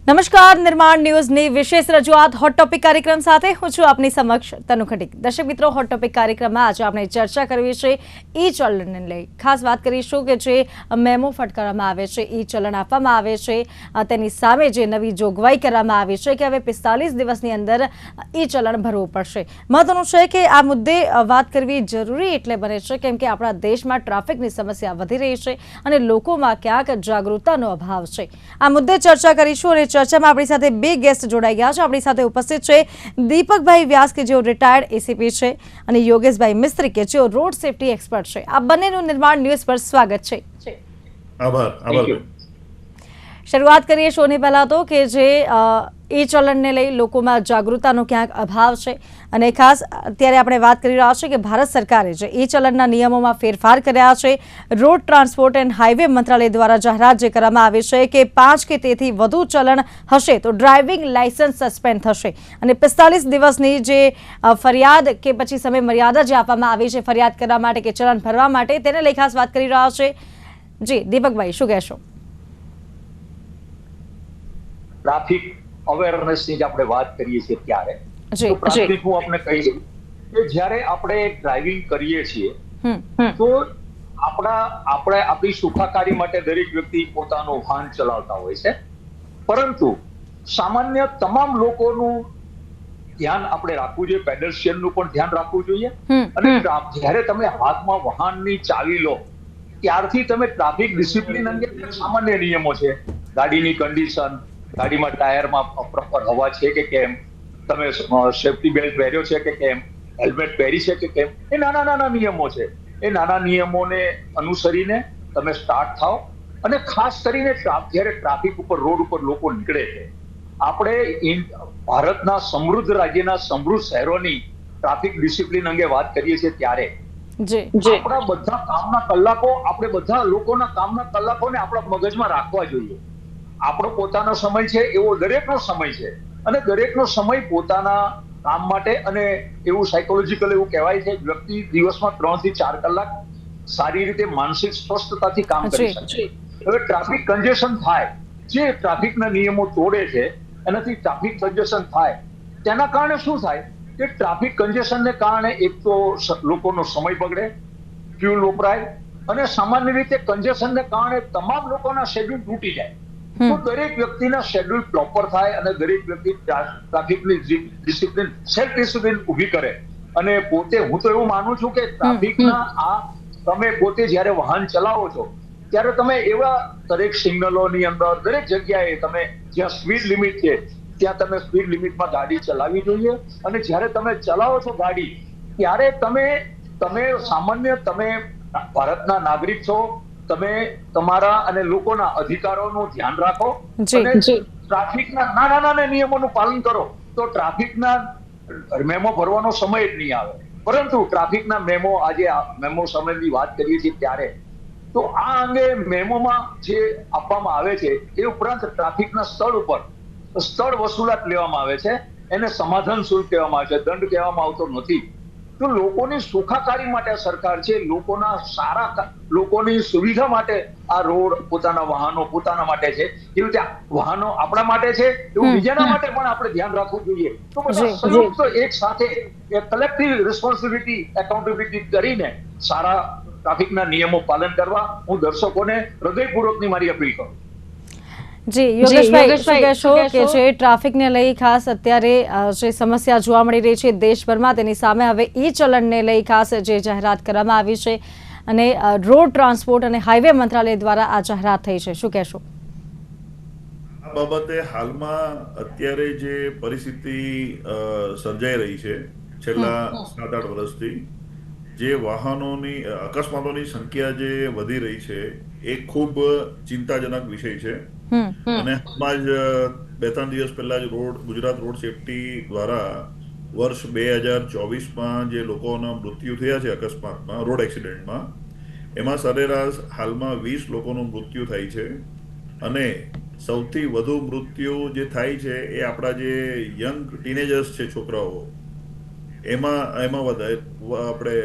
નમસ્કાર, નિર્માણ ન્યૂઝની વિશેષ રજૂઆત હોટ ટોપિક કાર્યક્રમ સાથે હું છું આપની સમક્ષ તનુ ખટીક। દર્શક મિત્રો, હોટ ટોપિક કાર્યક્રમમાં આજે આપણે ચર્ચા કરવી છે ઈ ચલણને લઈ। ખાસ વાત કરીશું કે જે મેમો ફટકારવામાં આવે છે, ઈ ચલણ આપવામાં આવે છે, તેની સામે જે નવી જોગવાઈ કરવામાં આવી છે કે હવે 45 દિવસની અંદર ઈ ચલણ ભરવું પડશે। મહત્વનું છે કે આ મુદ્દે વાત કરવી જરૂરી એટલે બને છે કેમ કે આપણા દેશમાં ટ્રાફિકની સમસ્યા વધી રહી છે અને લોકોમાં ક્યાંક જાગૃતતાનો અભાવ છે। આ મુદ્દે ચર્ચા કરીશું અને ચર્ચામાં આપણી સાથે બે ગેસ્ટ જોડાઈ ગયા છે। આપણી સાથે ઉપસ્થિત છે દીપકભાઈ વ્યાસ કે જેઓ રિટાયર્ડ એસીપી છે અને યોગેશભાઈ મિસ્ત્રી કે જેઓ રોડ સેફટી એક્સપર્ટ છે। આ બંનેનું નિર્માણ ન્યૂઝ પર સ્વાગત છે। આભાર। શરૂઆત કરીએ શોની પહેલા તો કે જે ઈ ચલણને લઈ લોકોમાં જાગૃતતાનો ક્યાંક અભાવ છે અને ખાસ અત્યારે આપણે વાત કરી રહ્યા છીએ કે ભારત સરકારે જે ઈ ચલણના નિયમોમાં ફેરફાર કર્યા છે। રોડ ટ્રાન્સપોર્ટ એન્ડ હાઈવે મંત્રાલય દ્વારા જાહેરાત જે કરવામાં આવી છે કે 5 કે તેથી વધુ ચલણ હશે તો ડ્રાઇવિંગ લાયસન્સ સસ્પેન્ડ થશે અને 45 દિવસની જે ફરિયાદ કે પછી સમય મર્યાદા જે આપવામાં આવી છે ફરિયાદ કરવા માટે કે ચલણ ભરવા માટે, તેને લઈ ખાસ વાત કરી રહ્યા છે। જી દીપકભાઈ, શું કહેશો? ટ્રાફિક અવેરનેસની જે આપણે વાત કરીએ છીએ ત્યારે ટ્રાફિક હું આપણે કહી દઉં કે જ્યારે આપણે ડ્રાઇવિંગ કરીએ છીએ તો આપણી સુખાકારી માટે દરેક વ્યક્તિ પોતાનું વાહન ચલાવતા હોય છે, પરંતુ સામાન્ય તમામ લોકોનું ધ્યાન આપણે રાખવું જોઈએ, પેડેસ્ટ્રીયનનું પણ ધ્યાન રાખવું જોઈએ। અને જ્યારે તમે હાથમાં વાહનની ચાવી લો ત્યારથી તમે ટ્રાફિક ડિસિપ્લિન અંગે સામાન્ય નિયમો છે, ગાડીની કન્ડિશન, ગાડીમાં ટાયરમાં પ્રોપર હવા છે કે કેમ, તમે સેફટી બેલ્ટ પહેર્યો છે કે કેમ, હેલ્મેટ પહેરી છે કે કેમ, એ નાના નિયમો છે। એ નાના નિયમોને અનુસરીને તમે સ્ટાર્ટ થાઓ। અને ખાસ કરીને જ્યારે ટ્રાફિક ઉપર, રોડ ઉપર લોકો નીકળે છે, આપણે ભારતના સમૃદ્ધ રાજ્યના સમૃદ્ધ શહેરોની ટ્રાફિક ડિસિપ્લિન અંગે વાત કરીએ છીએ ત્યારે આપણા બધા કામના કલાકો, આપણે બધા લોકોના કામના કલાકોને આપણા મગજમાં રાખવા જોઈએ। આપણો પોતાનો સમય છે એવો દરેકનો સમય છે અને દરેકનો સમય પોતાના કામ માટે, અને એવું સાયકોલોજીકલ એવું કહેવાય છે વ્યક્તિ દિવસમાં 3 થી 4 કલાક સારી રીતે માનસિક સ્વસ્થતાથી કામ કરી શકે। હવે ટ્રાફિક કન્જેશન થાય, જે ટ્રાફિકના નિયમો તોડે છે એનાથી ટ્રાફિક કન્જેશન થાય, તેના કારણે શું થાય કે ટ્રાફિક કન્જેશનને કારણે એક તો લોકોનો સમય બગડે, ફ્યુલ વપરાય, અને સામાન્ય રીતે કન્જેશનને કારણે તમામ લોકોના શેડ્યુલ તૂટી જાય। તો દરેક વ્યક્તિના શેડ્યુલ પ્રોપર થાય અને દરેક વ્યક્તિ ટ્રાફિકની ડિસિપ્લિન, સેલ્ફ ડિસિપ્લિન ઊભી કરે। અને પોતે, હું તો એવું માનું છું કે ટ્રાફિકના તમે પોતે જ્યારે વાહન ચલાવો છો ત્યારે તમે એવા દરેક સિગ્નલોની અંદર, દરેક જગ્યાએ તમે જ્યાં સ્પીડ લિમિટ છે ત્યાં તમે સ્પીડ લિમિટમાં ગાડી ચલાવવી જોઈએ। અને જ્યારે તમે ચલાવો છો ગાડી ત્યારે તમે સામાન્ય, તમે ભારતના નાગરિક છો, તમે તમારા અને લોકોના અધિકારોનું ધ્યાન રાખો અને ટ્રાફિકના નાના નિયમોનું પાલન કરો તો ટ્રાફિકના મેમો ભરવાનો સમય જ નહીં આવે। પરંતુ ટ્રાફિકના મેમો, આજે મેમો સમયની વાત કરીએ છીએ ત્યારે તો આ અંગે મેમોમાં જે આપવામાં આવે છે એ ઉપરાંત ટ્રાફિકના સ્થળ ઉપર સ્થળ વસૂલાત લેવામાં આવે છે, એને સમાધાન શુલ્ક કહેવામાં આવે છે, દંડ કહેવામાં આવતો નથી। તો લોકોની સુખાકારી માટે સરકાર છે, લોકોની સુવિધા માટે આ રોડ, પોતાના વાહનો પોતાના માટે છે, જેવી રીતે વાહનો આપણા માટે છે એવું બીજાના માટે પણ આપણે ધ્યાન રાખવું જોઈએ। તો બધા સંયુક્ત એક સાથે કલેક્ટિવ રિસ્પોન્સિબિલિટી, એકાઉન્ટેબિલિટી કરીને સારા ટ્રાફિકના નિયમો પાલન કરવા હું દર્શકોને હૃદયપૂર્વકની મારી અપીલ કરું। જી યોગેશભાઈ, શું કહેશો કે જે ટ્રાફિકને લઈ ખાસ અત્યારે જે સમસ્યા જોવા મળી રહી છે દેશભરમાં, તેની સામે હવે ઈ ચલણને લઈ ખાસ જે જાહેરાત કરવામાં આવી છે અને રોડ ટ્રાન્સપોર્ટ અને હાઈવે મંત્રાલય દ્વારા આ જાહેરાત થઈ છે, શું કહેશો? આ બાબતે હાલમાં અત્યારે જે પરિસ્થિતિ સર્જાઈ રહી છે છેલ્લા 7-8 વર્ષથી, જે વાહનોની અકસ્માતોની સંખ્યા જે વધી રહી છે એ ખૂબ ચિંતાજનક વિષય છે। અને હાલમાં જ 2-3 દિવસ પહેલા જ ગુજરાત રોડ સેફટી દ્વારા વર્ષ 2024માં જે લોકોના મૃત્યુ થયા છે અકસ્માતમાં, રોડ એક્સિડન્ટમાં, એમાં સરેરાશ હાલમાં 20 લોકોનું મૃત્યુ થાય છે। અને સૌથી વધુ મૃત્યુ જે થાય છે એ આપણા જે યંગ ટીનેજર્સ છે, છોકરાઓ, એમાં વધારે આપણે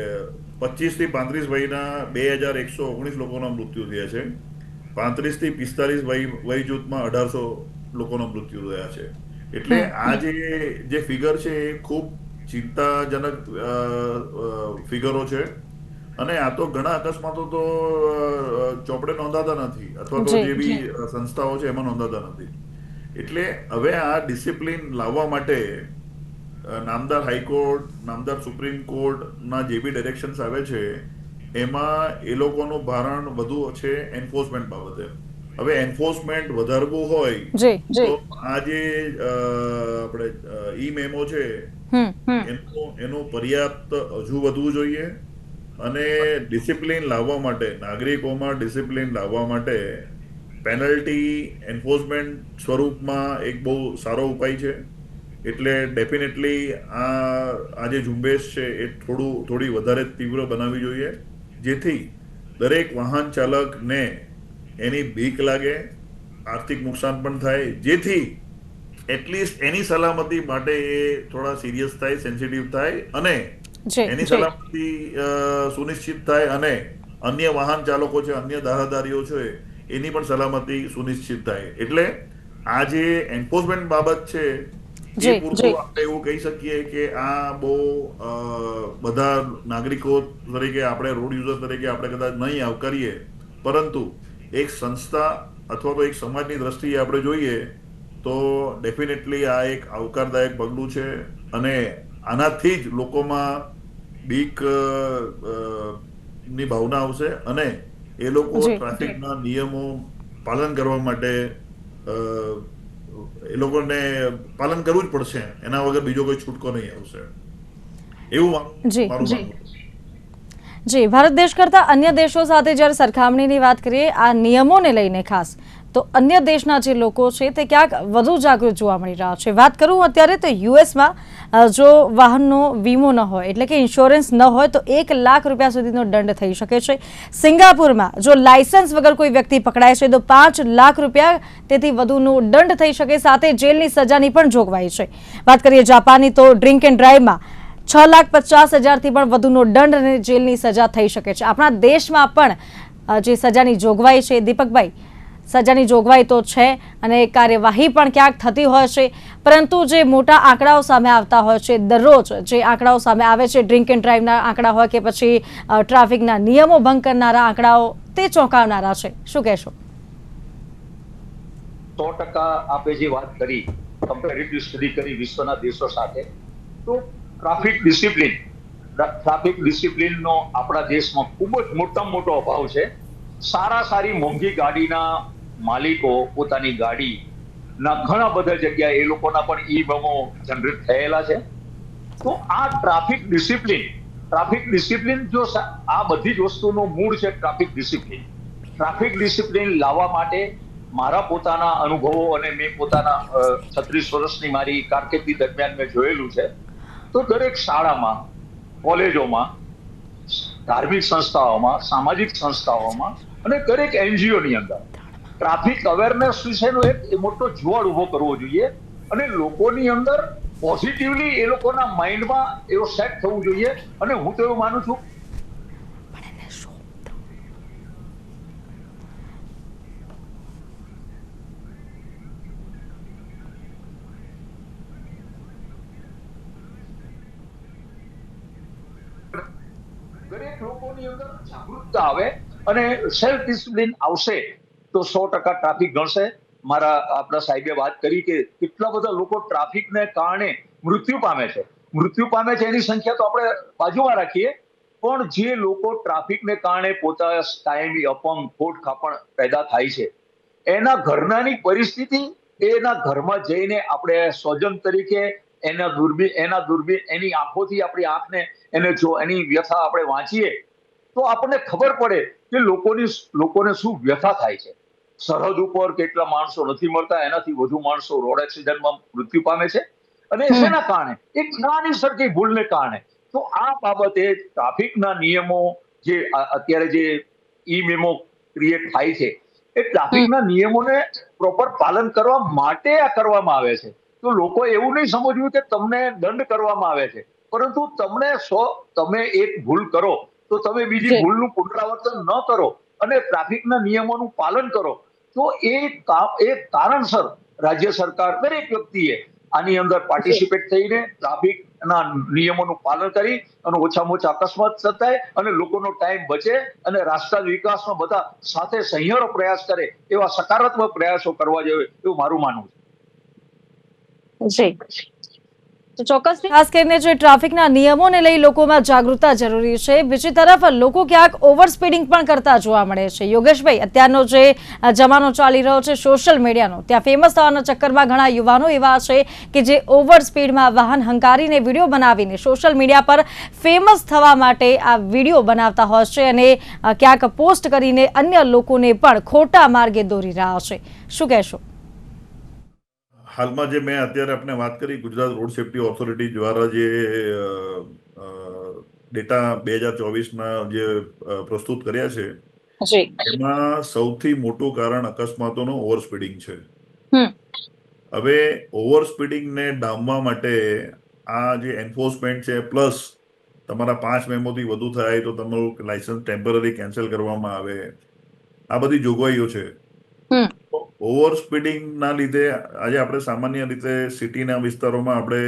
25 થી 35 વયના 2119 લોકોના મૃત્યુ થયા છે। 35 થી 45 વય જૂથમાં 1800 લોકોના મૃત્યુ થયા છે. એટલે આ જે ફિગર છે એ ખૂબ ચિંતાજનક ફિગરો છે. અને આ તો ઘણા અકસ્માતો તો ચોપડે નોંધાતા નથી, અથવા તો જે બી સંસ્થાઓ છે એમાં નોંધાતા નથી. એટલે હવે આ ડિસિપ્લિન લાવવા માટે નામદાર હાઈકોર્ટ, નામદાર સુપ્રીમ કોર્ટના જે બી ડાયરેક્શન્સ આવે છે એમાં એ લોકોનું ભારણ વધુ છે એન્ફોર્સમેન્ટ બાબતે. હવે એન્ફોર્સમેન્ટ વધારવું હોય તો આ જે આપણે ઈ મેમો છે એનું પર્યાપ્ત હજુ વધવું જોઈએ. અને ડિસિપ્લિન લાવવા માટે, નાગરિકોમાં ડિસિપ્લિન લાવવા માટે પેનલ્ટી એન્ફોર્સમેન્ટ સ્વરૂપમાં એક બહુ સારો ઉપાય છે. એટલે ડેફિનેટલી આ જે ઝુંબેશ છે એ થોડી વધારે તીવ્ર બનાવવી જોઈએ, જેથી દરેક વાહન ચાલકને એની બીક લાગે, આર્થિક નુકસાન પણ થાય, જેથી એટલીસ્ટ એની સલામતી માટે એ થોડા સિરિયસ થાય, સેન્સિટિવ થાય અને એની સલામતી સુનિશ્ચિત થાય, અને અન્ય વાહન ચાલકો છે, અન્ય ધારાધારીઓ છે એની પણ સલામતી સુનિશ્ચિત થાય. એટલે આ જે એન્ફોર્સમેન્ટ બાબત છે એ પૂરતું આપણે એવું કહી શકીએ કે આ બહુ બધા નાગરિકો તરીકે, આપણે રોડ યુઝર તરીકે આપણે કદાચ નહીં આવકારીએ, પરંતુ એક સંસ્થા અથવા તો એક સમાજની દ્રષ્ટિએ આપણે જોઈએ તો ડેફિનેટલી આ એક આવકારદાયક પગલું છે. અને આનાથી જ લોકોમાં બીક ની ભાવના આવશે અને એ લોકો ટ્રાફિકના નિયમો પાલન કરવા માટે એ લોકોને પાલન કરવું જ પડશે. એના વગર બીજો કોઈ છૂટકો નહીં આવશે, એવું મારું માનવું. જી, ભારત દેશ કરતા અન્ય દેશો સાથે જ્યારે સરખામણીની વાત કરીએ આ નિયમોને લઈને ખાસ, તો અન્ય દેશના જે લોકો છે તે ક્યાંક વધુ જાગૃત જોવા મળી રહ્યા છે. વાત કરું અત્યારે તો યુએસમાં જો વાહનનો વીમો ન હોય, એટલે કે ઇન્સ્યોરન્સ ન હોય, તો 1 લાખ રૂપિયા સુધીનો દંડ થઈ શકે છે. સિંગાપુરમાં જો લાયસન્સ વગર કોઈ વ્યક્તિ પકડાય છે તો 5 લાખ રૂપિયા તેથી વધુનો દંડ થઈ શકે, સાથે જેલની સજાની પણ જોગવાઈ છે. વાત કરીએ જાપાનની તો ડ્રિંક એન્ડ ડ્રાઈવમાં 6,50,000થી પણ વધુનો દંડ અને જેલની સજા થઈ શકે છે. આપણા દેશમાં પણ જે સજાની જોગવાઈ છે, દીપકભાઈ, સજાની જોગવાઈ તો છે અને કાર્યવાહી પણ ક્યાંક થતી હોય છે, પરંતુ જે મોટા આંકડાઓ સામે આવતા હોય છે, દરરોજ જે આંકડાઓ સામે આવે છે, ડ્રિંક એન્ડ ડ્રાઈવના આંકડા હોય કે પછી ટ્રાફિકના નિયમો ભંગ કરનારા આંકડાઓ, તે ચોંકાવનારા છે. શું કહેશો? 100% આપે જે વાત કરી, કમ્પેરેટિવ સ્ટડી કરી વિશ્વના દેશો સાથે, તો ટ્રાફિક ડિસિપ્લિનનો આપણા દેશમાં ખૂબ જ મોટામાં મોટો અભાવ છે. સારી મોંઘી ગાડીના માલિકો પોતાની ગાડીના ઘણા બધા જગ્યાએ એ લોકોના પણ ઈ મેમો જનરેટ થયેલા છે. તો આ ટ્રાફિક ડિસિપ્લિન જો આ બધી જ વસ્તુનો મૂળ છે ટ્રાફિક ડિસિપ્લિન લાવવા માટે મારા પોતાના અનુભવો અને મેં પોતાના 36 વર્ષની મારી કારકિર્દી દરમિયાન મેં જોયેલું છે. તો દરેક શાળામાં, કોલેજોમાં, ધાર્મિક સંસ્થાઓમાં, સામાજિક સંસ્થાઓમાં અને દરેક એનજીઓની અંદર ટ્રાફિક અવેરનેસ વિશેનો એક મોટો જુવાળ ઉભો કરવો જોઈએ અને લોકોની અંદર પોઝિટિવલી એ લોકોના માઇન્ડમાં એવો સેટ થવું જોઈએ. અને હું તો એવું માનું છું દરેક લોકોની અંદર જાગૃતતા આવે અને સેલ્ફ ડિસિપ્લિન આવશે તો 100% ટ્રાફિક ગણશે. આપણા સાહેબે વાત કરી કે કેટલા બધા લોકો ટ્રાફિકને કારણે મૃત્યુ પામે છે એની સંખ્યા તો આપણે બાજુમાં રાખીએ, પણ જે લોકો ટ્રાફિકને કારણે પોતા કાયમી અપંગ, ખોટ ખાપણ પેદા થાય છે, એના ઘરનાની પરિસ્થિતિ, એના ઘરમાં જઈને આપણે સ્વજન તરીકે એની આંખોથી આપણી આંખને એની વ્યથા આપણે વાંચીએ તો આપણને ખબર પડે કે લોકોને શું વ્યથા થાય છે. સરહદ ઉપર કેટલા માણસો નથી મળતા, એનાથી વધુ માણસો રોડ એક્સિડન્ટમાં મૃત્યુ પામે છે. અને શેના કારણે? એક નાની સરખી ભૂલને કારણે. તો આ બાબતે ટ્રાફિકના નિયમો જે અત્યારે જે ઈ મેમો ક્રિએટ થાય છે, એ ટ્રાફિકના નિયમોને પ્રોપર પાલન કરવા માટે આ કરવામાં આવે છે. તો લોકો એવું નહીં સમજવું કે તમને દંડ કરવામાં આવે છે, પરંતુ તમે એક ભૂલ કરો તો તમે બીજી ભૂલનું પુનરાવર્તન ન કરો અને ટ્રાફિકના નિયમોનું પાલન કરો, તો એ કારણસર રાજ્ય સરકાર, દરેક વ્યક્તિએ આની અંદર પાર્ટિસિપેટ થઈને ટ્રાફિકના નિયમોનું પાલન કરી અને ઓછામાં ઓછા અકસ્માત થાય અને લોકોનો ટાઈમ બચે અને રાષ્ટ્રના વિકાસમાં બધા સાથે સહિયારો પ્રયાસ કરે એવા સકારાત્મક પ્રયાસો કરવા જોઈએ એવું મારું માનવું છે. જી, તો ચોક્કસ ખાસ કરીને જે ટ્રાફિકના નિયમોને લઈ લોકોમાં જાગૃતતા જરૂરી છે. બીજી તરફ લોકો ક્યાંક ઓવર સ્પીડિંગ પણ કરતા જોવા મળે છે. યોગેશભાઈ, અત્યારનો જે જમાનો ચાલી રહ્યો છે સોશિયલ મીડિયાનો, ત્યાં ફેમસ થવાના ચક્કરમાં ઘણા યુવાનો એવા છે કે જે ઓવર સ્પીડમાં વાહન હંકારીને વિડીયો બનાવીને સોશિયલ મીડિયા પર ફેમસ થવા માટે આ વિડીયો બનાવતા હોય છે અને ક્યાંક પોસ્ટ કરીને અન્ય લોકોને પણ ખોટા માર્ગે દોરી રહ્યા છે. શું કહેશો? હાલમાં જે મેં અત્યારે આપને વાત કરી, ગુજરાત રોડ સેફ્ટી ઓથોરિટી દ્વારા જે ડેટા 2024ના જે પ્રસ્તુત કર્યા છે એમાં સૌથી મોટું કારણ અકસ્માતોનો ઓવર સ્પીડિંગ છે. હવે ઓવર સ્પીડિંગને ડામવા માટે આ જે એન્ફોર્સમેન્ટ છે, પ્લસ તમારા 5 મેમોથી વધુ થાય તો તમારું લાયસન્સ ટેમ્પરરી કેન્સલ કરવામાં આવે, આ બધી જોગવાઈઓ છે. ઓવર સ્પીડિંગના લીધે આજે આપણે સામાન્ય રીતે સિટીના વિસ્તારોમાં આપણે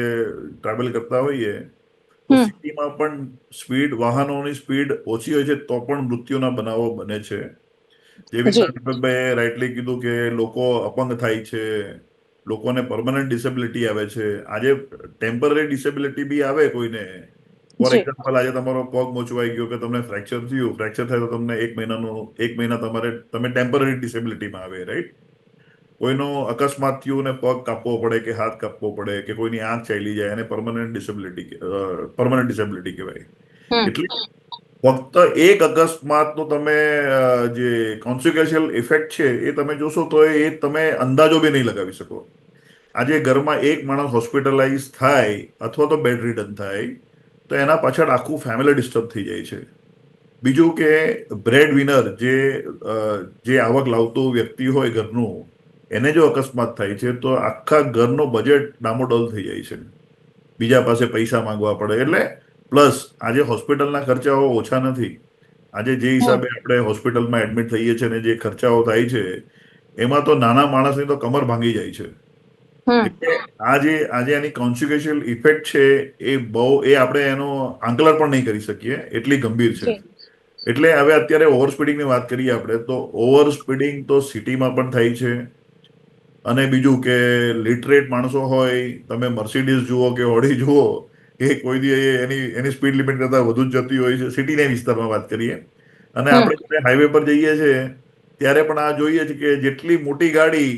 ટ્રાવેલ કરતા હોઈએ તો સિટીમાં પણ વાહનોની સ્પીડ ઓછી હોય છે તો પણ મૃત્યુના બનાવો બને છે. જેવી રીતના દીપકભાઈએ રાઇટલી કીધું કે લોકો અપંગ થાય છે, લોકોને પરમનન્ટ ડિસેબિલિટી આવે છે. આજે ટેમ્પરરી ડિસેબિલિટી બી આવે કોઈને, ફોર એક્ઝામ્પલ આજે તમારો પગ મોચવાઈ ગયો કે તમને ફ્રેક્ચર થાય તો તમને 1 મહિના તમે ટેમ્પરરી ડિસેબિલિટીમાં આવે, રાઈટ? કોઈનો અકસ્માત થયું ને પગ કાપવો પડે કે હાથ કાપવો પડે કે કોઈની આંખ ચાલી જાય અને પરમનન્ટ ડિસેબિલિટી કહેવાય. એટલે ફક્ત એક અકસ્માતનો તમે જે કોન્સિક્વન્શિયલ ઇફેક્ટ છે એ તમે જોશો તો એ તમે અંદાજો બી નહીં લગાવી શકો. આજે ઘરમાં એક માણસ હોસ્પિટલાઇઝ થાય અથવા તો બેડ રિડન થાય તો એના પાછળ આખું ફેમિલી ડિસ્ટર્બ થઈ જાય છે. બીજું કે બ્રેડ વિનર જે આવક લાવતું વ્યક્તિ હોય ઘરનું, એને જો અકસ્માત થાય છે તો આખા ઘરનો બજેટ ડામોડોલ થઈ જાય છે. બીજા પાસે પૈસા માંગવા પડે. એટલે પ્લસ આજે હોસ્પિટલના ખર્ચાઓ ઓછા નથી. આજે જે હિસાબે આપણે હોસ્પિટલમાં એડમિટ થઈએ છીએ અને જે ખર્ચાઓ થાય છે એમાં તો નાના માણસની તો કમર ભાંગી જાય છે. એટલે આજે આની કોન્સિક્વન્શિયલ ઇફેક્ટ છે એ આપણે એનો આંકલન પણ નહીં કરી શકીએ, એટલી ગંભીર છે. એટલે હવે અત્યારે ઓવર સ્પીડિંગની વાત કરીએ આપણે તો ઓવર સ્પીડિંગ તો સિટીમાં પણ થાય છે. અને બીજું કે લિટરેટ માણસો હોય, તમે મર્સિડીઝ જુઓ કે ઓડી જુઓ, એ કોઈ દી એની સ્પીડ લિમિટ કરતા વધુ જ જતી હોય છે, સિટીના વિસ્તારમાં વાત કરીએ. અને આપણે જ્યારે હાઈવે પર જઈએ છીએ ત્યારે પણ આ જોઈએ છે કે જેટલી મોટી ગાડી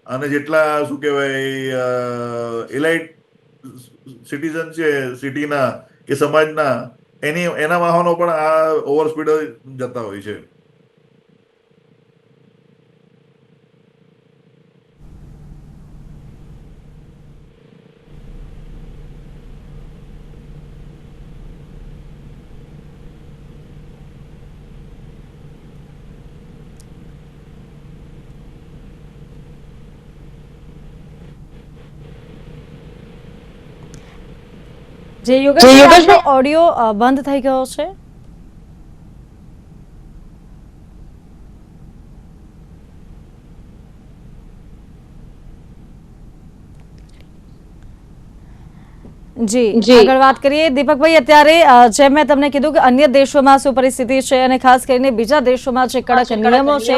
અને જેટલા શું કહેવાય એલાઇટ સિટીઝન છે સિટીના કે સમાજના, એના વાહનો પણ આ ઓવર સ્પીડ જતા હોય છે. જે યોગેશનો ઓડિયો બંધ થઈ ગયો છે. જી, આગળ વાત કરીએ દીપકભાઈ. અત્યારે જેમ મેં તમને કીધું કે અન્ય દેશોમાં શું પરિસ્થિતિ છે અને ખાસ કરીને બીજા દેશોમાં જે કડક નિયમો છે,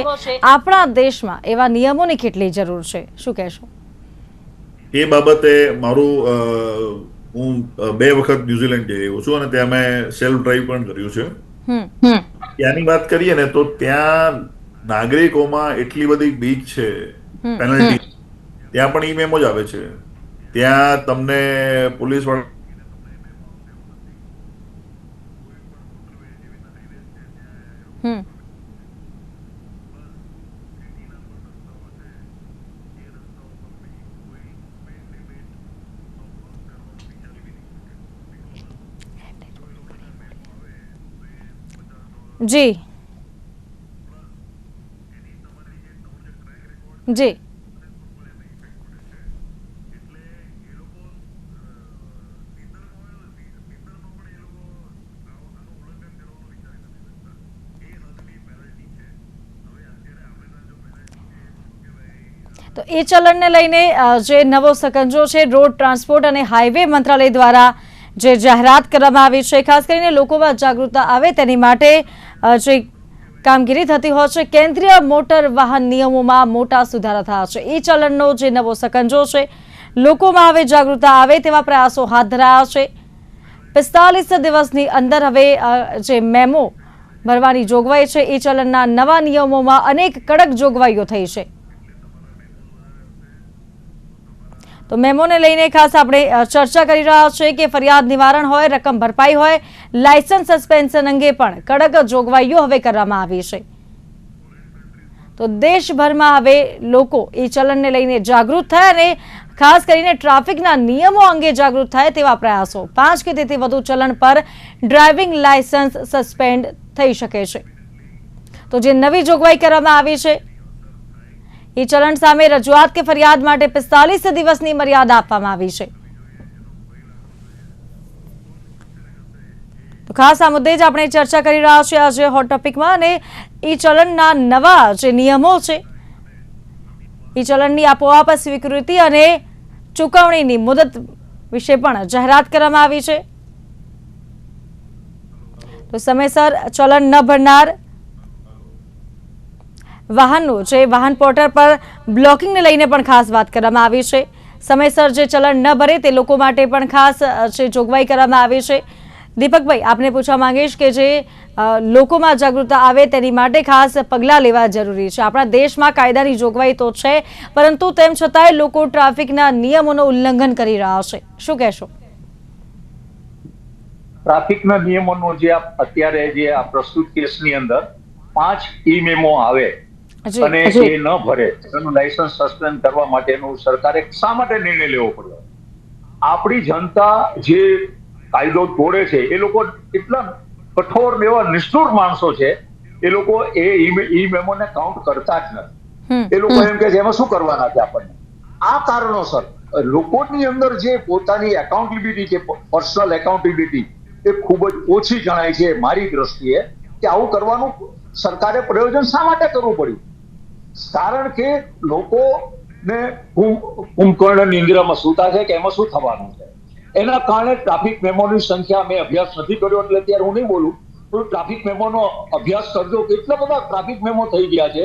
આપણા દેશમાં એવા નિયમોની કેટલી જરૂર છે, શું કહેશો? એ બાબતે હું 2 વખત ન્યુઝીલેન્ડ જઈ આવ્યો છું અને ત્યાં મેં સેલ્ફ ડ્રાઈવ પણ કર્યું છે. ત્યાંની વાત કરીએ ને તો ત્યાં નાગરિકોમાં એટલી બધી બીક છે પેનલ્ટી, ત્યાં પણ ઈ મેમો જ આવે છે. ત્યાં તમને પોલીસ વાળા જી જી તો એ ચલણને લઈને જે નવો સકંજો છે રોડ ટ્રાન્સપોર્ટ અને હાઈવે મંત્રાલય દ્વારા જે જાહેરાત કરવામાં આવી છે, ખાસ કરીને લોકોમાં જાગૃતતા આવે તેની માટે જે કામગીરી થતી હોય છે, કેન્દ્રીય મોટર વાહન નિયમોમાં મોટા સુધારા થયા છે. એ ચલણનો જે નવો સકંજો છે, લોકોમાં હવે જાગૃતતા આવે તેવા પ્રયાસો હાથ ધરાયા છે. 45 દિવસની અંદર હવે જે મેમો ભરવાની જોગવાઈ છે, એ ચલણના નવા નિયમોમાં અનેક કડક જોગવાઈઓ થઈ છે. તો મેમોને લઈને ખાસ આપણે ચર્ચા કરી રહ્યા છીએ કે ફરિયાદ નિવારણ હોય, રકમ ભરપાઈ હોય, લાયસન્સ સસ્પેન્શન અંગે પણ કડક જોગવાઈઓ હવે કરવામાં આવી છે. તો દેશભરમાં હવે લોકો એ ચલણને લઈને જાગૃત થાય અને ખાસ કરીને ટ્રાફિકના નિયમો અંગે જાગૃત થાય તેવા પ્રયાસો. 5 કે તેથી વધુ ચલણ પર ડ્રાઇવિંગ લાયસન્સ સસ્પેન્ડ થઈ શકે છે. તો જે નવી જોગવાઈ કરવામાં આવી છે, એ ચલણ સામે રજૂઆત કે ફરિયાદ માટે 45 દિવસની મર્યાદા આપવામાં આવી છે. તો ખાસ આ મુદ્દે જ આપણે ચર્ચા કરી રહ્યા છીએ આજે હોટ ટોપિકમાં. અને એ ચલણના નવા જે નિયમો છે, એ ચલણની આપોઆપ સ્વીકૃતિ અને ચૂકવણીની મુદત વિશે પણ જાહેરાત કરવામાં આવી છે. તો સમયસર ચલણ ન ભરનાર વાહનનું જે વાહન પોર્ટલ પર બ્લોકિંગને લઈને પણ ખાસ વાત કરવામાં આવી છે. સમયસર જે ચલણ ન ભરે તે લોકો માટે પણ ખાસ જે જોગવાઈ કરવામાં આવી છે. દીપકભાઈ, આપને પૂછવા માંગીશ કે જે લોકોમાં જાગૃતતા આવે તેની માટે ખાસ પગલાં લેવા જરૂરી છે. આપણા દેશમાં કાયદાની જોગવાઈ તો છે, પરંતુ તેમ છતાંય લોકો ટ્રાફિકના નિયમોનું ઉલ્લંઘન કરી રહ્યા છે. શું કહેશો? ટ્રાફિકના નિયમોનો જે અત્યારે જે આ પ્રસ્તુત કેસની અંદર 5 ઈ મેમો આવે અને એ ન ભરે એનું લાયસન્સ સસ્પેન્ડ કરવા માટેનું સરકારે શા માટે નિર્ણય લેવો પડ્યો? આપણી જનતા જે કાયદો તોડે છે એ લોકો એટલા કઠોર એવા નિષ્ઠુર માણસો છે, એ લોકો એ ઈ મેમોને કાઉન્ટ કરતા જ નથી. એ લોકો એમ કે છે એમાં શું કરવાના છે આપણને. આ કારણોસર લોકોની અંદર જે પોતાની એકાઉન્ટેબિલિટી છે, પર્સનલ એકાઉન્ટેબિલિટી, એ ખૂબ જ ઓછી જણાય છે મારી દ્રષ્ટિએ. કે આવું કરવાનું સરકારે પ્રયોજન શા માટે કરવું પડ્યું? કારણ કે લોકોને કુંભકર્ણ નિંદ્રામાં સૂતા છે કે એમાં શું થવાનું છે. એના કારણે ટ્રાફિક મેમોની સંખ્યા, મેં અભ્યાસ નથી કર્યો એટલે અત્યારે હું નહીં બોલું, તો ટ્રાફિક મેમોનો અભ્યાસ કરજો. કેટલા બધા ટ્રાફિક મેમો થઈ ગયા છે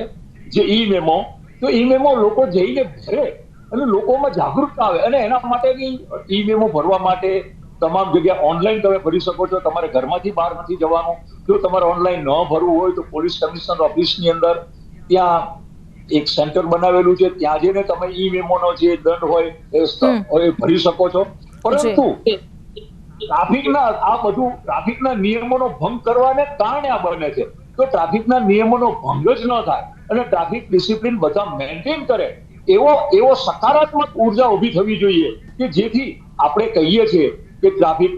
જે ઈ મેમો. તો ઈ મેમો લોકો જઈને ભરે અને લોકોમાં જાગૃતતા આવે. અને એના માટેની ઈ મેમો ભરવા માટે તમામ જગ્યા ઓનલાઈન તમે ભરી શકો છો. તમારે ઘરમાંથી બહાર નથી જવાનું. જો તમારે ઓનલાઈન ન ભરવું હોય તો પોલીસ કમિશનર ઓફિસની અંદર ત્યાં એક સેન્ટર બનાવેલું છે, ત્યાં જઈને તમે ઈ મેમોનો જે દંડ હોય એ ભરી શકો છો. પરંતુ ટ્રાફિકના નિયમોનો ભંગ કરવાને કારણે આ બને છે. તો ટ્રાફિકના નિયમોનો ભંગ જ ન થાય અને ટ્રાફિક ડિસિપ્લિન બધા મેન્ટેન કરે એવો સકારાત્મક ઉર્જા ઊભી થવી જોઈએ કે જેથી આપણે કહીએ છીએ કે ટ્રાફિક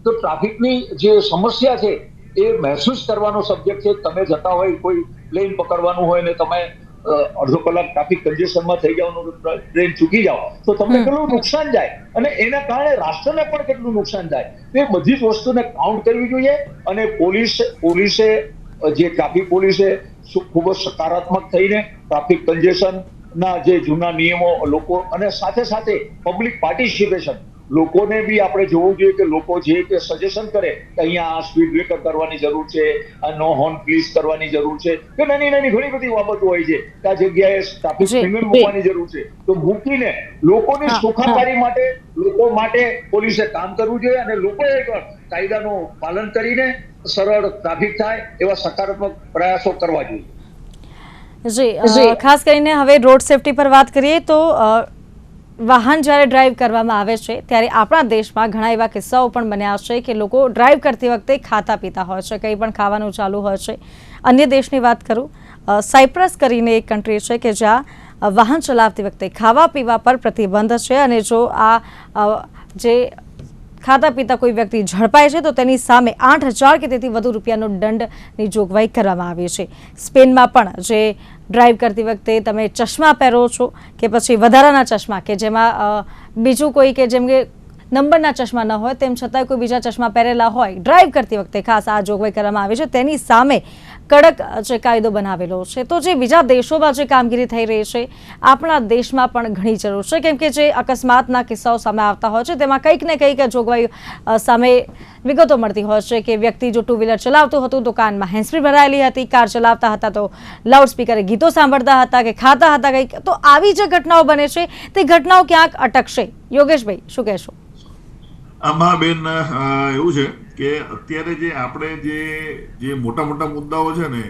તો ટ્રાફિકની જે સમસ્યા છે એ મહેસૂસ કરવાનો સબ્જેક્ટ છે. તમે જતા હોય, કોઈ પ્લેન પકડવાનું હોય ને તમે અડધો કલાક ટ્રાફિક કન્જેશનમાં થઈ જવાનું, ટ્રેન ચૂકી જાઓ તો તમને કેટલું નુકસાન જાય અને એના કારણે રાષ્ટ્રને પણ કેટલું નુકસાન થાય. તે બધી જ વસ્તુને કાઉન્ટ કરવી જોઈએ. અને પોલીસે જે ટ્રાફિક પોલીસે ખૂબ જ સકારાત્મક થઈને ટ્રાફિક કન્જેશન ના જે જૂના નિયમો લોકો અને સાથે સાથે પબ્લિક પાર્ટિસિપેશન, લોકોને બી આપણે જોવું જોઈએ કે લોકો જે કે સજેશન કરે કે અહીંયા સ્પીડ બ્રેકર કરવાની જરૂર છે, નો હોર્ન પ્લીઝ કરવાની જરૂર છે, કે નાની નાની ઘણી બધી બાબતો હોય છે કે આ જગ્યાએ ટ્રાફિક સિગ્નલ મૂકવાની જરૂર છે. તો મૂકીને લોકોની સુખાકારી માટે, લોકો માટે પોલીસે કામ કરવું જોઈએ અને લોકોએ પણ કાયદાનું પાલન કરીને સરળ ટ્રાફિક થાય એવા સકારાત્મક પ્રયાસો કરવા જોઈએ. જી, ખાસ કરીને હવે રોડ સેફટી પર વાત કરીએ તો વાહન જ્યારે ડ્રાઈવ કરવામાં આવે છે ત્યારે આપણા દેશમાં ઘણા એવા કિસ્સાઓ પણ બન્યા છે કે લોકો ડ્રાઈવ કરતી વખતે ખાતા પીતા હોય છે, કંઈ પણ ખાવાનું ચાલુ હોય છે. અન્ય દેશની વાત કરું, સાયપ્રસ કરીને એક કન્ટ્રી છે કે જ્યાં વાહન ચલાવતી વખતે ખાવા પીવા પર પ્રતિબંધ છે અને જો આ જે ખાતા પીતા કોઈ વ્યક્તિ ઝડપાય છે તો તેની સામે 8,000 કે તેથી વધુ રૂપિયાનો દંડની જોગવાઈ કરવામાં આવી છે. સ્પેનમાં પણ જે ડ્રાઈવ કરતી વખતે તમે ચશ્મા પહેરો છો કે પછી વધારાના ચશ્મા કે જેમાં બીજું કોઈ કે જેમ કે નંબરના ચશ્મા ન હોય તેમ છતાંય કોઈ બીજા ચશ્મા પહેરેલા હોય, ડ્રાઈવ કરતી વખતે ખાસ આ જોગવાઈ કરવામાં આવી છે. તેની સામે કડક જે કાયદો બનાવેલો છે, તો જે બીજા દેશોમાં જે કામગીરી થઈ રહી છે આપણા દેશમાં પણ ઘણી જરૂર છે, કેમ કે જે અકસ્માતના કિસ્સાઓ સામે આવતા હોય છે તેમાં કંઈક ને કંઈક જોગવાઈ સામે વિગતો મળતી હોય છે કે વ્યક્તિ જો ટુ વ્હીલર ચલાવતું હતું તો કાનમાં હેન્ડસ્ફ્રી ભરાયેલી હતી, કાર ચલાવતા હતા તો લાઉડસ્પીકરે ગીતો સાંભળતા હતા કે ખાતા હતા કંઈક, તો આવી જે ઘટનાઓ બને છે તે ઘટનાઓ ક્યાંક અટકશે. યોગેશભાઈ શું કહેશો? આમાં બેન એવું છે કે અત્યારે જે આપણે જે મોટા મોટા મુદ્દાઓ છે ને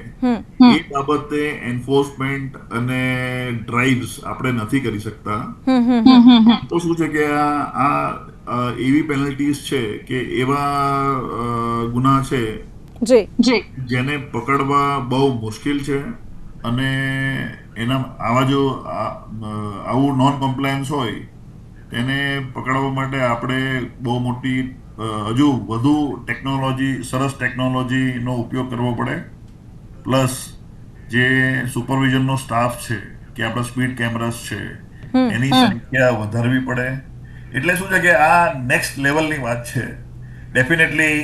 એ બાબતે એન્ફોર્સમેન્ટ અને ડ્રાઇવ્સ આપણે નથી કરી શકતા. તો શું છે કે આ એવી પેનલ્ટીઝ છે કે એવા ગુના છે જેને પકડવા બહુ મુશ્કેલ છે, અને એના આવું નોન કમ્પ્લાયન્સ હોય તેને પકડવા માટે આપણે બહુ મોટી હજુ વધુ સરસ ટેકનોલોજીનો ઉપયોગ કરવો પડે. પ્લસ જે સુપરવિઝનનો સ્ટાફ છે કે આપણા સ્પીડ કેમેરાસ છે એની સંખ્યા વધારવી પડે. એટલે શું છે કે આ નેક્સ્ટ લેવલની વાત છે. ડેફિનેટલી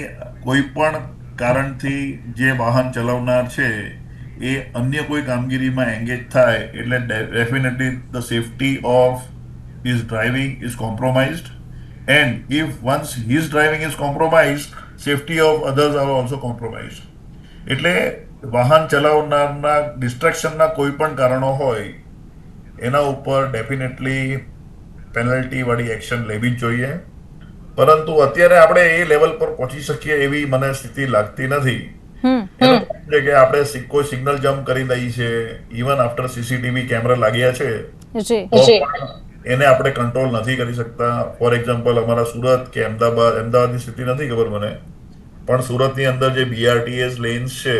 કોઈ પણ કારણથી જે વાહન ચલાવનાર છે એ અન્ય કોઈ કામગીરીમાં એંગેજ થાય એટલે definitely the safety of his driving is compromised, and if once his driving is compromised, safety of others are also compromised. એટલે વાહન ચલાવનારના ડિસ્ટ્રેક્શનના કોઈ પણ કારણો હોય એના ઉપર ડેફિનેટલી પેનલ્ટી વાળી એક્શન લેવી જ જોઈએ. પરંતુ અત્યારે આપણે એ લેવલ પર પહોંચી શકીએ એવી મને સ્થિતિ લાગતી નથી. એનું છે કે આપણે કોઈ સિગ્નલ જમ્પ કરી દઈએ છે, ઇવન આફ્ટર સીસીટીવી કેમેરા લાગ્યા છે એને આપણે કંટ્રોલ નથી કરી શકતા. ફોર એક્ઝામ્પલ અમારા સુરત કે અમદાવાદની સ્થિતિ નથી ખબર મને, પણ સુરતની અંદર જે BRTS લેન્સ છે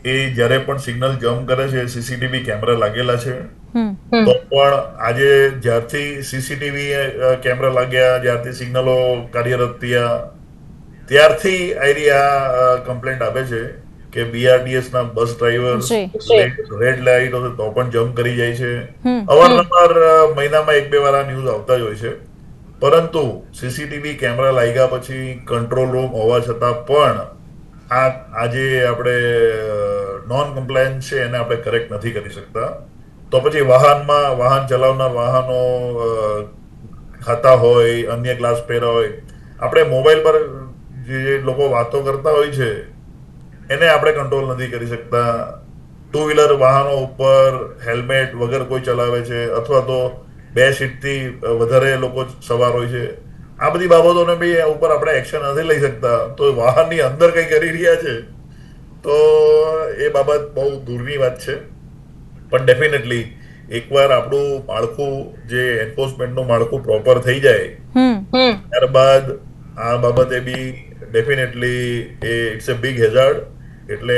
એ જ્યારે પણ સિગ્નલ જમ્પ કરે છે સીસીટીવી કેમેરા લાગેલા છે. તો પણ આજે જ્યારથી સીસીટીવી કેમેરા લાગ્યા, જ્યારથી સિગ્નલો કાર્યરત થયા ત્યારથી આ કમ્પ્લેન્ટ આવે છે કે BRTS ના બસ ડ્રાઈવર રેડ લાઇટ હોય તો પણ જમ્પ કરી જાય છે. અવારનવાર મહિનામાં 1-2 વાર આ ન્યૂઝ આવતા જ હોય છે. પરંતુ સીસીટીવી કેમેરા લાગ્યા પછી કંટ્રોલ રૂમ હોવા છતાં પણ આજે આપણે નોન કમ્પ્લાયન્સ છે એને આપણે કરેક્ટ નથી કરી શકતા. તો પછી વાહન ચલાવનાર વાહનો ખાતા હોય, અન્ય ગ્લાસ પહેર્યા હોય, આપણે મોબાઈલ પર જે લોકો વાતો કરતા હોય છે એને આપણે કંટ્રોલ નથી કરી શકતા. ટુ વ્હીલર વાહનો ઉપર હેલ્મેટ વગર કોઈ ચલાવે છે, અથવા તો 2 સીટથી વધારે લોકો સવાર હોય છે. આ બધી બાબતોને બી ઉપર આપણે એક્શન નથી લઈ શકતા. તો વાહનની અંદર કંઈ કરી રહ્યા છે તો એ બાબત બહુ દૂરની વાત છે. પણ ડેફિનેટલી એકવાર આપણું માળખું જે એન્ફોર્સમેન્ટનું માળખું પ્રોપર થઈ જાય ત્યારબાદ આ બાબતે બી definitely it's a big hazard. એટલે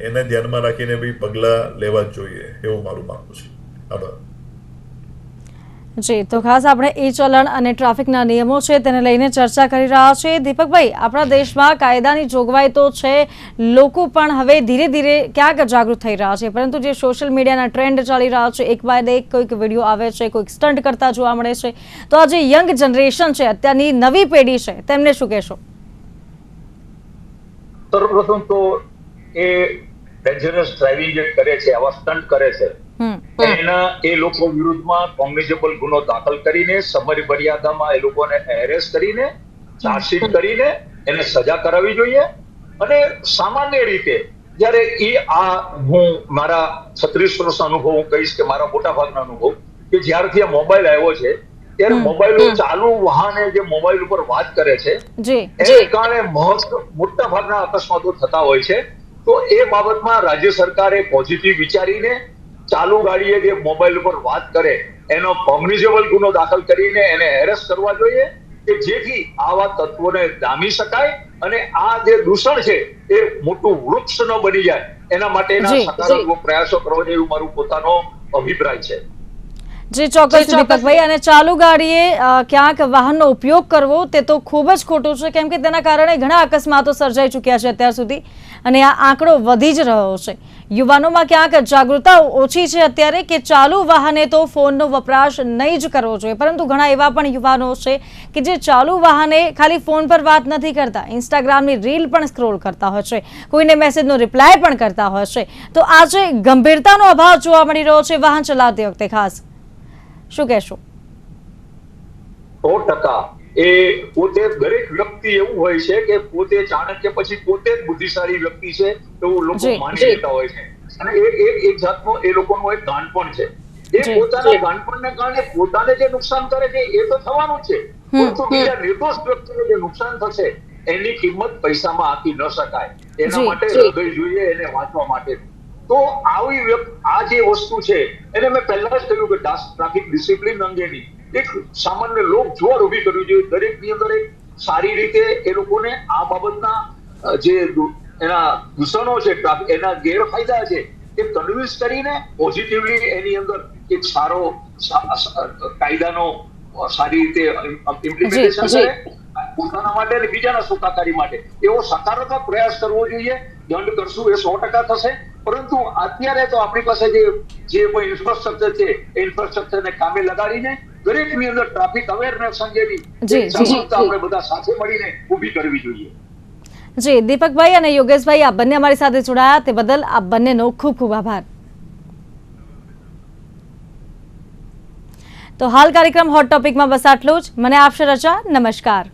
એને ધ્યાનમાં રાખીને બી પગલાં લેવા જ જોઈએ એવું મારું માનવું છે. આભાર. જી, તો ખાસ આપણે ઈ ચલણ અને ટ્રાફિકના નિયમો છે તેને લઈને ચર્ચા કરી રહ્યા છીએ. દીપકભાઈ, આપણા દેશમાં કાયદાની જોગવાઈ તો છે, લોકો પણ હવે ધીરે ધીરે ક્યાંક જાગૃત થઈ રહ્યા છે, પરંતુ જે સોશિયલ મીડિયાના ટ્રેન્ડ ચાલી રહ્યા છે, એક બાદ એક કોઈક વિડીયો આવે છે, કોઈક સ્ટન્ટ કરતા જોવા મળે છે, તો આ જે યંગ જનરેશન છે, અત્યારની નવી પેઢી છે, તેમને શું કહેશો? સર્વપ્રથમ તો એ ડેન્જરસ ડ્રાઇવિંગ જે કરે છે, આવા સ્ટન્ટ કરે છે, એ લોકો વિરુદ્ધમાં કોગ્નિઝેબલ ગુનો દાખલ કરીને સમય મર્યાદામાં એ લોકોને એરેસ્ટ કરીને ચાર્જશીટ કરીને એને સજા કરાવવી જોઈએ. અને સામાન્ય રીતે જ્યારે હું મારા 36 વર્ષનો અનુભવ હું કહીશ કે મારા મોટા ભાગના અનુભવ કે જ્યારથી આ મોબાઈલ આવ્યો છે ત્યારે મોબાઈલ ચાલુ વાહને જે મોબાઈલ ઉપર વાત કરે છે એને કારણે મોટા ભાગના અકસ્માતો થતા હોય છે. તો એ બાબતમાં રાજ્ય સરકારે પોઝિટિવ વિચારીને ચાલુ ગાડીએ જે મોબાઈલ ઉપર વાત કરે એનો કોગ્નિઝેબલ ગુનો દાખલ કરીને એને એરેસ્ટ કરવા જોઈએ કે જેથી આવા તત્વોને ડામી શકાય અને આ જે દૂષણ છે એ મોટું વૃક્ષ ન બની જાય એના માટેના સકારાત્મક પ્રયાસો કરવા જોઈએ એવું મારું પોતાનો અભિપ્રાય છે. જી ચોક્કસ દીપકભાઈ, અને ચાલુ ગાડીએ ક્યાંક વાહનનો ઉપયોગ કરવો તે તો ખૂબ જ ખોટું છે, કેમ કે તેના કારણે ઘણા અકસ્માતો સર્જાઈ ચૂક્યા છે અત્યાર સુધી, અને આ આંકડો વધી જ રહ્યો છે. યુવાનોમાં ક્યાંક જાગૃતતા ઓછી છે અત્યારે કે ચાલુ વાહને તો ફોનનો વપરાશ નહીં જ કરવો જોઈએ, પરંતુ ઘણા એવા પણ યુવાનો છે કે જે ચાલુ વાહને ખાલી ફોન પર વાત નથી કરતા, ઇન્સ્ટાગ્રામની રીલ પણ સ્ક્રોલ કરતા હોય છે, કોઈને મેસેજનો રિપ્લાય પણ કરતા હોય છે. તો આજે ગંભીરતાનો અભાવ જોવા મળી રહ્યો છે વાહન ચલાવતી વખતે, ખાસ શું કહેશો? 100% એ પોતે દરેક વ્યક્તિ એવું હોય છે કે પોતે ચાણક્ય પછી પોતે જ બુદ્ધિશાળી વ્યક્તિ છે એવું લોકો માની લેતા હોય છે, અને એક જાતનો એ લોકોનું એક ગાંડપણ છે. એ પોતાના ગાંડપણને કારણે પોતાને જે નુકસાન કરે છે એ તો થવાનું જ છે, પરંતુ બીજા નિર્દોષ વ્યક્તિને જે નુકસાન થશે એની કિંમત પૈસામાં આંકી ન શકાય. એના માટે હૃદય જોઈએ એને વાંચવા માટે. તો આવી આ જે વસ્તુ છે એને મેં પહેલા જ કહ્યું કે ટ્રાફિક ડિસિપ્લિન અંગેની એક સામાન્ય લોક જોડ ઉભી કરવી જોઈએ. દરેકની અંદર એક સારી રીતે એ લોકોને આ બાબતના જે એના દૂષણો છે, એના ગેરફાયદા છે એ કન્વિન્સ કરીને પોઝિટિવલી એની અંદર એક સારો કાયદાનો સારી રીતે ઇમ્પ્લિમેન્ટેશન કરે પોતાના માટે અને બીજાના સુખાકારી માટે. એવો સકારાત્મક પ્રયાસ કરવો જોઈએ. દંડ કરશું એ 100% થશે, પરંતુ અત્યારે તો આપણી પાસે જે કોઈ ઇન્ફ્રાસ્ટ્રક્ચર છે એ ઇન્ફ્રાસ્ટ્રક્ચરને કામે લગાડીને દરેકની અંદર ટ્રાફિક અવેરનેસ અંગેની જાગૃતતા આપણે બધા સાથે મળીને ઊભી કરવી જોઈએ. જી દીપકભાઈ અને યોગેશભાઈ, આ બંને અમારી સાથે જોડાયા તે બદલ આ બંનેનો ખૂબ ખૂબ આભાર. તો હાલ કાર્યક્રમ હોટ ટોપિકમાં બસ આટલું જ. મને આપશે રજા. નમસ્કાર.